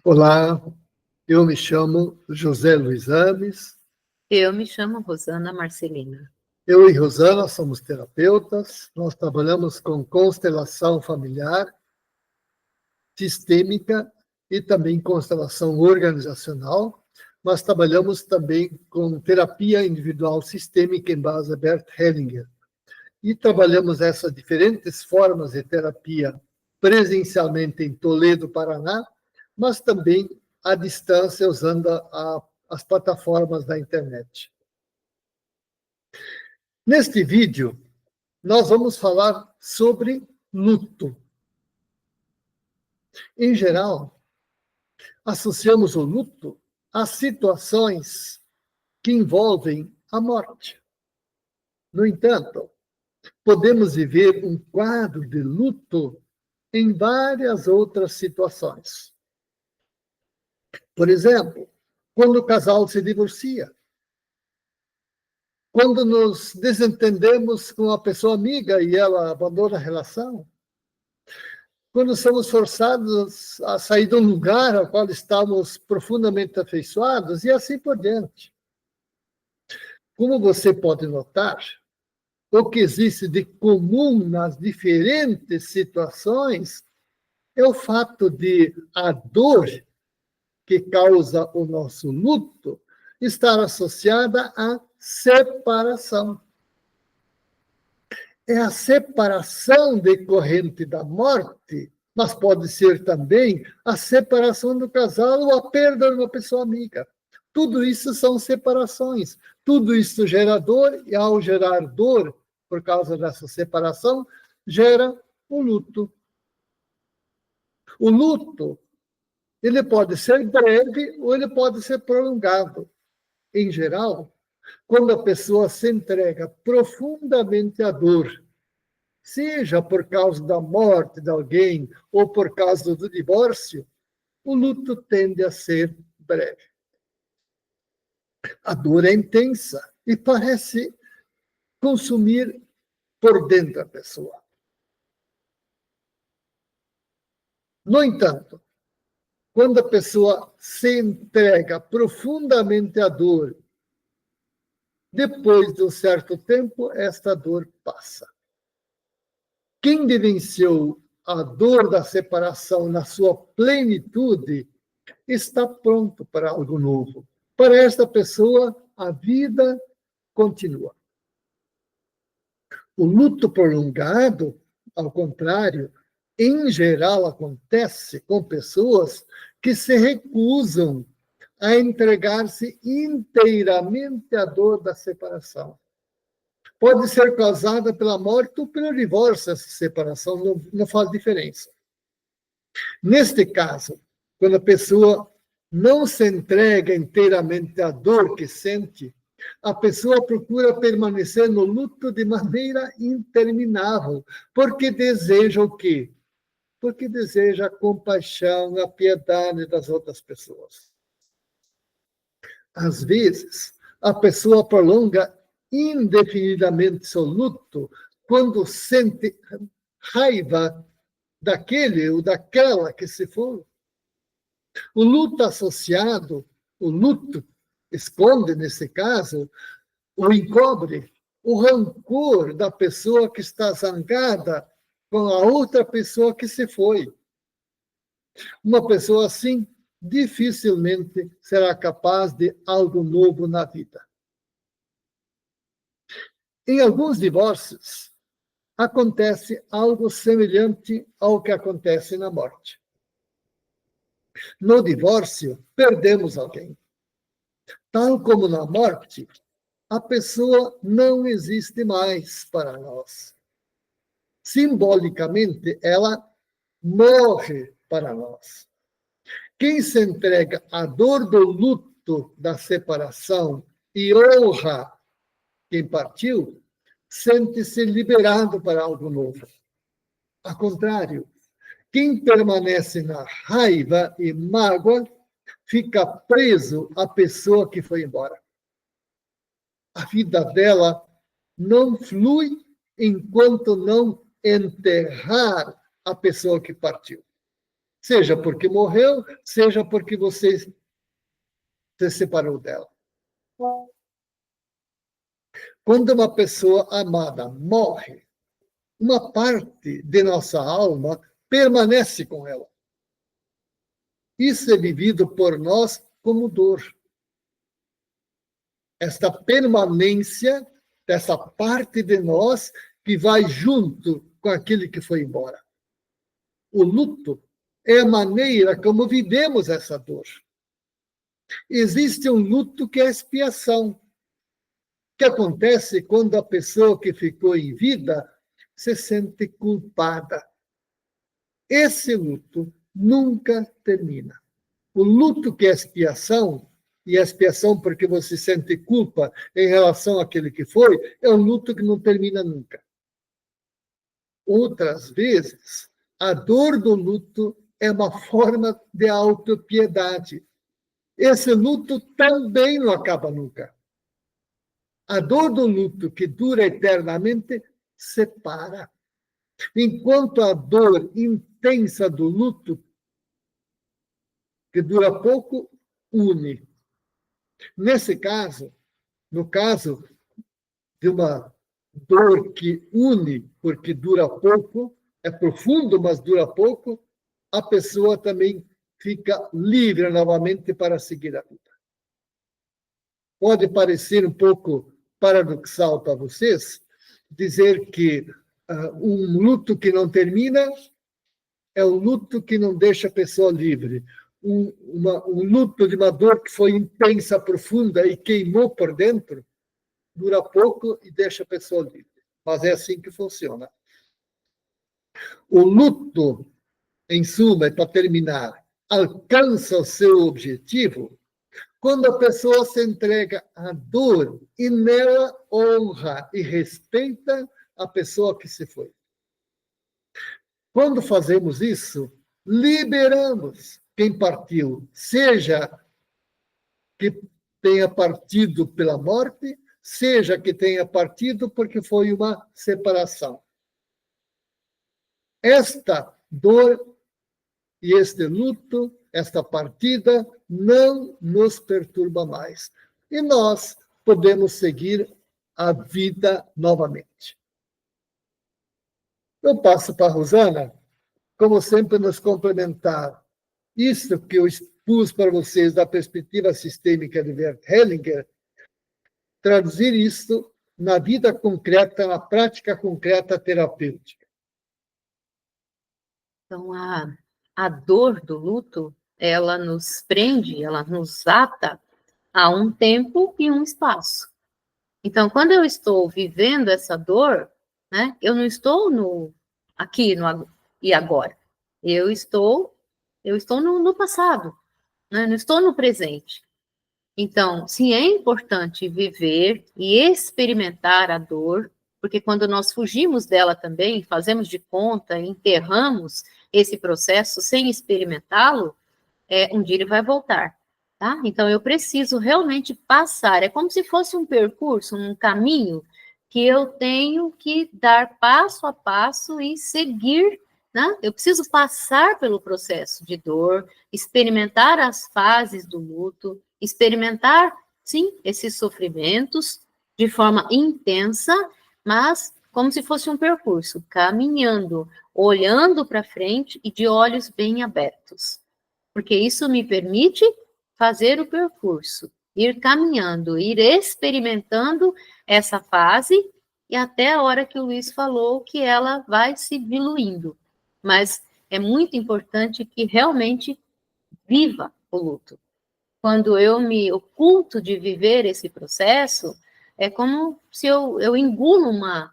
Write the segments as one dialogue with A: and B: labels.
A: Olá, eu me chamo José Luiz Ames.
B: Eu me chamo Rosana Marcelina.
A: Eu e Rosana somos terapeutas. Nós trabalhamos com constelação familiar, sistêmica e também constelação organizacional. Mas trabalhamos também com terapia individual sistêmica em base a Bert Hellinger. E trabalhamos essas diferentes formas de terapia presencialmente em Toledo, Paraná, mas também à distância, usando as plataformas da internet. Neste vídeo, nós vamos falar sobre luto. Em geral, associamos o luto a situações que envolvem a morte. No entanto, podemos viver um quadro de luto em várias outras situações. Por exemplo, quando o casal se divorcia, quando nos desentendemos com a pessoa amiga e ela abandona a relação, quando somos forçados a sair de um lugar ao qual estamos profundamente afeiçoados e assim por diante. Como você pode notar, o que existe de comum nas diferentes situações é o fato de a dor que causa o nosso luto estar associada à separação. É a separação decorrente da morte, mas pode ser também a separação do casal ou a perda de uma pessoa amiga. Tudo isso são separações. Tudo isso gera dor, e ao gerar dor, por causa dessa separação, gera o luto. O luto, ele pode ser breve ou ele pode ser prolongado. Em geral, quando a pessoa se entrega profundamente à dor, seja por causa da morte de alguém ou por causa do divórcio, o luto tende a ser breve. A dor é intensa e parece consumir por dentro a pessoa. No entanto, quando a pessoa se entrega profundamente à dor, depois de um certo tempo, esta dor passa. Quem vivenciou a dor da separação na sua plenitude está pronto para algo novo. Para esta pessoa, a vida continua. O luto prolongado, ao contrário, em geral acontece com pessoas que se recusam a entregar-se inteiramente à dor da separação. Pode ser causada pela morte ou pelo divórcio, essa separação não faz diferença. Neste caso, quando a pessoa não se entrega inteiramente à dor que sente, a pessoa procura permanecer no luto de maneira interminável, porque deseja o quê? Porque deseja a compaixão, a piedade das outras pessoas. Às vezes, a pessoa prolonga indefinidamente seu luto quando sente raiva daquele ou daquela que se for. O luto associado, o luto esconde, nesse caso, o encobre, o rancor da pessoa que está zangada com a outra pessoa que se foi. Uma pessoa assim dificilmente será capaz de algo novo na vida. Em alguns divórcios, acontece algo semelhante ao que acontece na morte. No divórcio, perdemos alguém. Tal como na morte, a pessoa não existe mais para nós. Simbolicamente, ela morre para nós. Quem se entrega à dor do luto da separação e honra quem partiu, sente-se liberado para algo novo. Ao contrário, quem permanece na raiva e mágoa fica preso à pessoa que foi embora. A vida dela não flui enquanto não enterrar a pessoa que partiu. Seja porque morreu, seja porque você se separou dela. Quando uma pessoa amada morre, uma parte de nossa alma permanece com ela. Isso é vivido por nós como dor. Esta permanência dessa parte de nós que vai junto com aquele que foi embora. O luto é a maneira como vivemos essa dor. Existe um luto que é a expiação, que acontece quando a pessoa que ficou em vida se sente culpada. Esse luto nunca termina. O luto que é expiação, e expiação porque você sente culpa em relação àquele que foi, é um luto que não termina nunca. Outras vezes, a dor do luto é uma forma de autopiedade. Esse luto também não acaba nunca. A dor do luto que dura eternamente separa. Enquanto a dor intensa do luto, que dura pouco, une. Nesse caso, no caso de uma dor que une porque dura pouco, é profundo, mas dura pouco, a pessoa também fica livre novamente para seguir a vida. Pode parecer um pouco paradoxal para vocês dizer que um luto que não termina é um luto que não deixa a pessoa livre. Um luto de uma dor que foi intensa, profunda e queimou por dentro, dura pouco e deixa a pessoa livre. Mas é assim que funciona. O luto, em suma, para terminar, alcança o seu objetivo quando a pessoa se entrega à dor e nela honra e respeita a pessoa que se foi. Quando fazemos isso, liberamos quem partiu, seja que tenha partido pela morte, seja que tenha partido porque foi uma separação. Esta dor e este luto, esta partida, não nos perturba mais. E nós podemos seguir a vida novamente. Eu passo para a Rosana, como sempre, nos complementar. Isso que eu expus para vocês da perspectiva sistêmica de Bert Hellinger, traduzir isso na vida concreta, na prática concreta terapêutica.
B: Então, a dor do luto, ela nos prende, ela nos ata a um tempo e um espaço. Então, quando eu estou vivendo essa dor, né, eu não estou aqui no e agora. Eu estou no passado, né, não estou no presente. Então, sim, é importante viver e experimentar a dor, porque quando nós fugimos dela também, fazemos de conta, enterramos esse processo sem experimentá-lo, um dia ele vai voltar, tá? Então, eu preciso realmente passar, é como se fosse um percurso, um caminho que eu tenho que dar passo a passo e seguir, né? Eu preciso passar pelo processo de dor, experimentar as fases do luto, experimentar, sim, esses sofrimentos de forma intensa, mas como se fosse um percurso, caminhando, olhando para frente e de olhos bem abertos. Porque isso me permite fazer o percurso, ir caminhando, ir experimentando essa fase e até a hora que o Luiz falou que ela vai se diluindo. Mas é muito importante que realmente viva o luto. Quando eu me oculto de viver esse processo, é como se eu engulo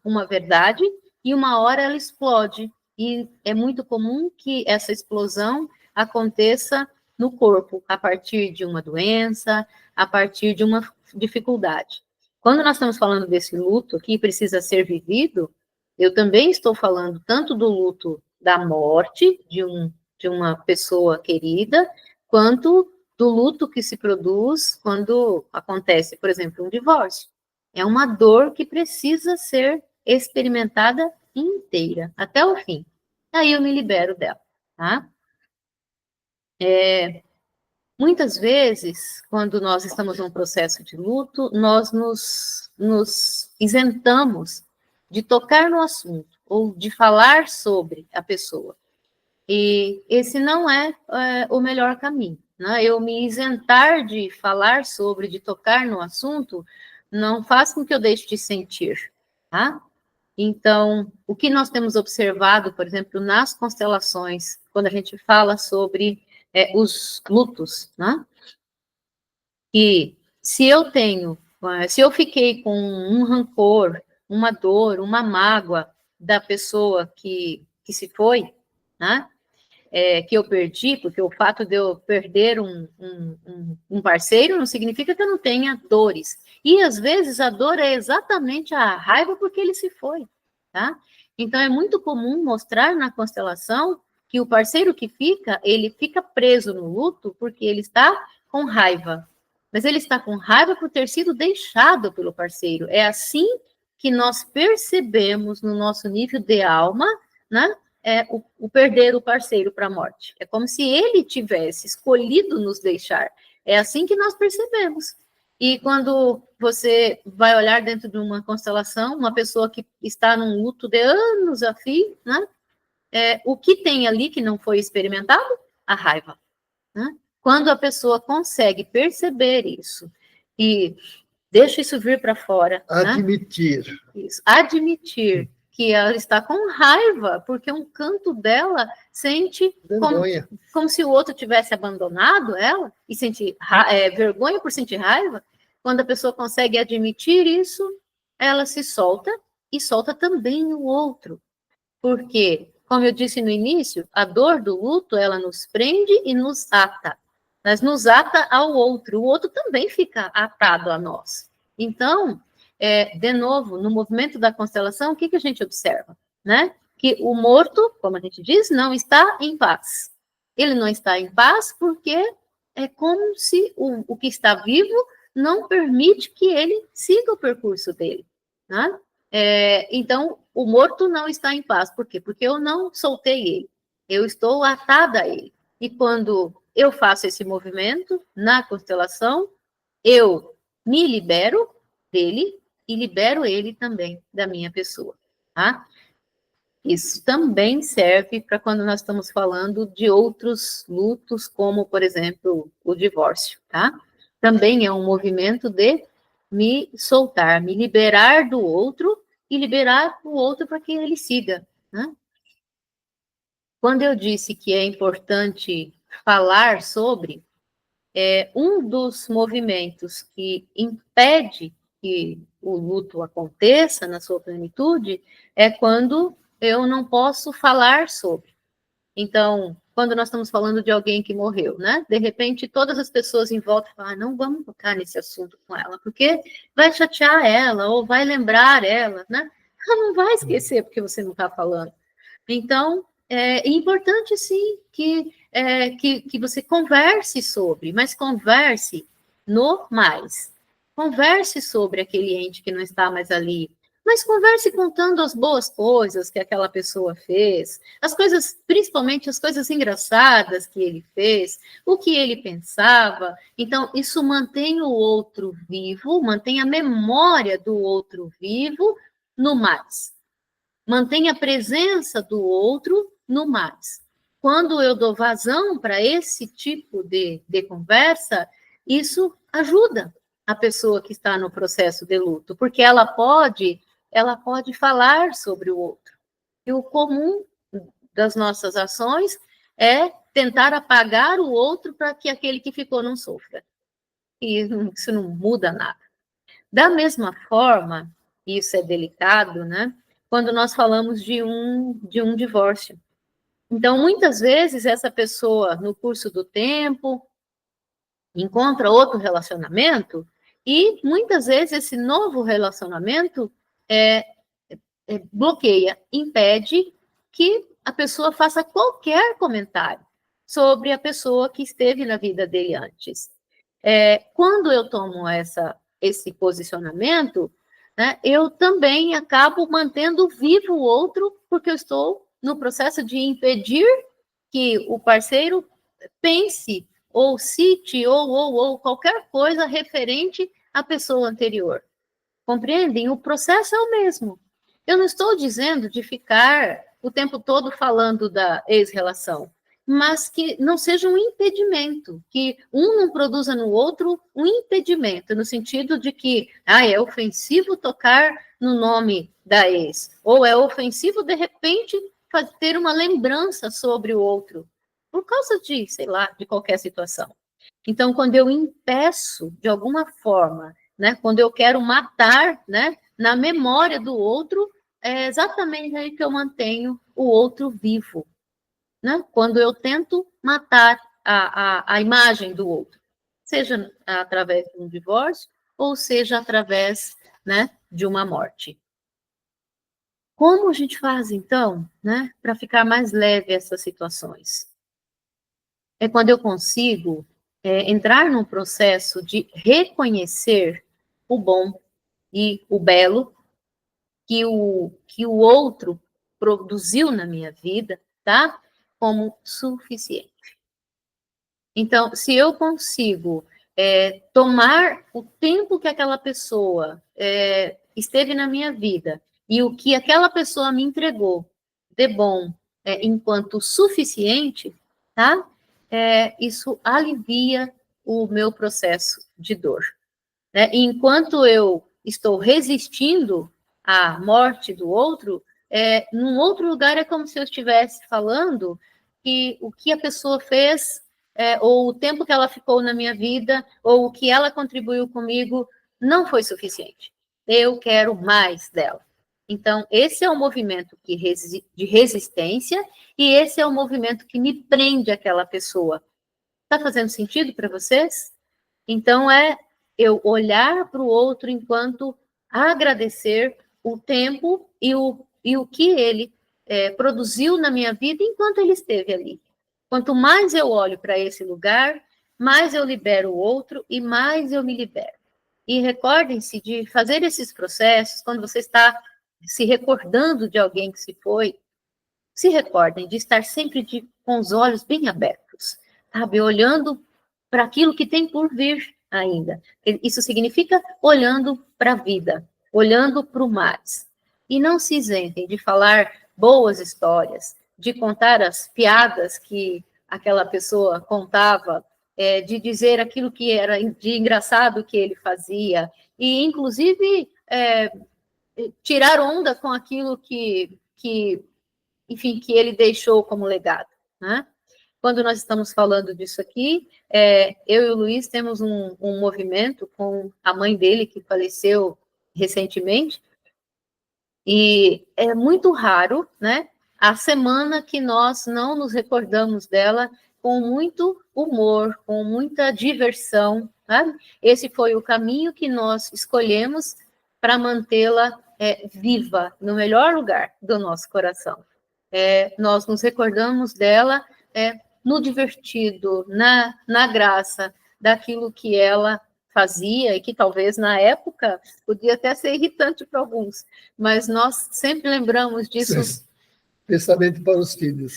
B: uma verdade e uma hora ela explode. E é muito comum que essa explosão aconteça no corpo, a partir de uma doença, a partir de uma dificuldade. Quando nós estamos falando desse luto que precisa ser vivido, eu também estou falando tanto do luto da morte de uma pessoa querida, quanto do luto que se produz quando acontece, por exemplo, um divórcio. É uma dor que precisa ser experimentada inteira, até o fim. Aí eu me libero dela, tá? Muitas vezes, quando nós estamos num processo de luto, nós nos isentamos de tocar no assunto ou de falar sobre a pessoa. E esse não é, o melhor caminho, né? Eu me isentar de falar sobre, de tocar no assunto, não faz com que eu deixe de sentir, tá? Então, o que nós temos observado, por exemplo, nas constelações, quando a gente fala sobre os lutos, né? Que se eu fiquei com um rancor, uma dor, uma mágoa da pessoa que se foi, né? Que eu perdi, porque o fato de eu perder um parceiro não significa que eu não tenha dores. E às vezes a dor é exatamente a raiva porque ele se foi, tá? Então é muito comum mostrar na constelação que o parceiro que fica, ele fica preso no luto porque ele está com raiva. Mas ele está com raiva por ter sido deixado pelo parceiro. É assim que nós percebemos no nosso nível de alma, né? O perder o parceiro para a morte. É como se ele tivesse escolhido nos deixar. É assim que nós percebemos. E quando você vai olhar dentro de uma constelação, uma pessoa que está num luto de anos a fio, né? O que tem ali que não foi experimentado? A raiva. Né? Quando a pessoa consegue perceber isso e deixa isso vir para fora.
A: Admitir.
B: Né? Isso. Admitir que ela está com raiva, porque um canto dela sente como se o outro tivesse abandonado ela, e sentir vergonha por sentir raiva. Quando a pessoa consegue admitir isso, ela se solta, e solta também o outro. Porque, como eu disse no início, a dor do luto, ela nos prende e nos ata. Mas nos ata ao outro. O outro também fica atado a nós. Então, de novo, no movimento da constelação, o que a gente observa? Né? Que o morto, como a gente diz, não está em paz. Ele não está em paz porque é como se o que está vivo não permite que ele siga o percurso dele. Né? Então, o morto não está em paz. Por quê? Porque eu não soltei ele. Eu estou atada a ele. E quando eu faço esse movimento na constelação, eu me libero dele e libero ele também da minha pessoa, tá? Isso também serve para quando nós estamos falando de outros lutos, como, por exemplo, o divórcio, tá? Também é um movimento de me soltar, me liberar do outro e liberar o outro para que ele siga, né? Quando eu disse que é importante falar sobre, um dos movimentos que impede que o luto aconteça na sua plenitude é quando eu não posso falar sobre. Então, quando nós estamos falando de alguém que morreu, né? De repente, todas as pessoas em volta falam, não vamos tocar nesse assunto com ela, porque vai chatear ela, ou vai lembrar ela, né? Ela não vai esquecer porque você não está falando. Então, é importante, sim, que você converse sobre, mas converse no mais. Converse sobre aquele ente que não está mais ali, mas converse contando as boas coisas que aquela pessoa fez, as coisas, principalmente as coisas engraçadas que ele fez, o que ele pensava. Então, isso mantém o outro vivo, mantém a memória do outro vivo no mais. Mantém a presença do outro no mais. Quando eu dou vazão para esse tipo de conversa, isso ajuda a pessoa que está no processo de luto, porque ela pode falar sobre o outro. E o comum das nossas ações é tentar apagar o outro para que aquele que ficou não sofra. E isso não muda nada. Da mesma forma, isso é delicado, né? Quando nós falamos de um divórcio. Então, muitas vezes, essa pessoa, no curso do tempo, encontra outro relacionamento e, muitas vezes, esse novo relacionamento bloqueia, impede que a pessoa faça qualquer comentário sobre a pessoa que esteve na vida dele antes. Quando eu tomo esse posicionamento, né, eu também acabo mantendo vivo o outro, porque eu estou no processo de impedir que o parceiro pense ou cite ou qualquer coisa referente à pessoa anterior. Compreendem? O processo é o mesmo. Eu não estou dizendo de ficar o tempo todo falando da ex-relação, mas que não seja um impedimento, que um não produza no outro um impedimento, no sentido de que é ofensivo tocar no nome da ex, ou é ofensivo, de repente, ter uma lembrança sobre o outro, por causa de, sei lá, de qualquer situação. Então, quando eu impeço, de alguma forma, né, quando eu quero matar, né, na memória do outro, é exatamente aí que eu mantenho o outro vivo. Né? Quando eu tento matar a imagem do outro, seja através de um divórcio, ou seja através, né, de uma morte. Como a gente faz, então, né, para ficar mais leve essas situações? É quando eu consigo entrar num processo de reconhecer o bom e o belo que o outro produziu na minha vida, tá? Como suficiente. Então, se eu consigo tomar o tempo que aquela pessoa esteve na minha vida e o que aquela pessoa me entregou de bom enquanto suficiente, tá? Isso alivia o meu processo de dor. Né? E enquanto eu estou resistindo à morte do outro, num outro lugar é como se eu estivesse falando que o que a pessoa fez, ou o tempo que ela ficou na minha vida, ou o que ela contribuiu comigo, não foi suficiente. Eu quero mais dela. Então, esse é o movimento de resistência, e esse é o movimento que me prende àquela pessoa. Está fazendo sentido para vocês? Então, eu olhar para o outro enquanto agradecer o tempo e o que ele produziu na minha vida enquanto ele esteve ali. Quanto mais eu olho para esse lugar, mais eu libero o outro e mais eu me libero. E recordem-se de fazer esses processos quando você está se recordando de alguém que se foi. Se recordem de estar sempre com os olhos bem abertos, sabe? Olhando para aquilo que tem por vir ainda. Isso significa olhando para a vida, olhando para o mais. E não se isentem de falar boas histórias, de contar as piadas que aquela pessoa contava, de dizer aquilo que era de engraçado que ele fazia, e inclusive tirar onda com aquilo enfim, que ele deixou como legado, né? Quando nós estamos falando disso aqui, eu e o Luiz temos um movimento com a mãe dele, que faleceu recentemente, e é muito raro, né, a semana que nós não nos recordamos dela com muito humor, com muita diversão, sabe? Esse foi o caminho que nós escolhemos para mantê-la viva, no melhor lugar do nosso coração. Nós nos recordamos dela no divertido, na graça daquilo que ela fazia, e que talvez na época podia até ser irritante para alguns, mas nós sempre lembramos disso.
A: Pensamento para os filhos.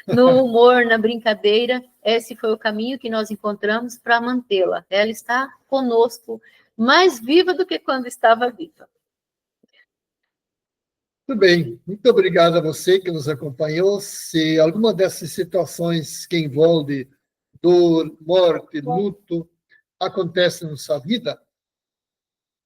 B: No humor, na brincadeira, esse foi o caminho que nós encontramos para mantê-la. Ela está conosco, mais viva do que quando estava viva.
A: Muito bem, muito obrigado a você que nos acompanhou. Se alguma dessas situações que envolve dor, morte, luto, acontece na sua vida,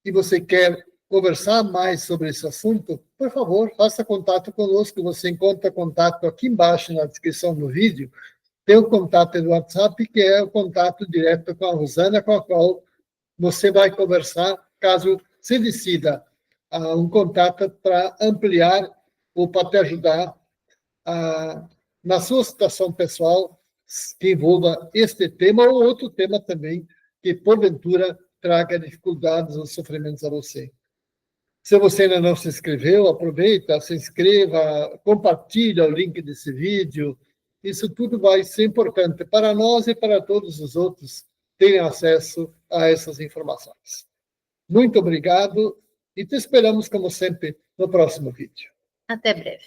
A: e você quer conversar mais sobre esse assunto, por favor, faça contato conosco. Você encontra contato aqui embaixo na descrição do vídeo. Tem o contato do WhatsApp, que é o contato direto com a Rosana, com a qual você vai conversar, caso se decida um contato para ampliar ou para te ajudar na sua situação pessoal que envolva este tema ou outro tema também que, porventura, traga dificuldades ou sofrimentos a você. Se você ainda não se inscreveu, aproveita, se inscreva, compartilha o link desse vídeo. Isso tudo vai ser importante para nós e para todos os outros terem acesso a essas informações. Muito obrigado e te esperamos, como sempre, no próximo vídeo.
B: Até breve.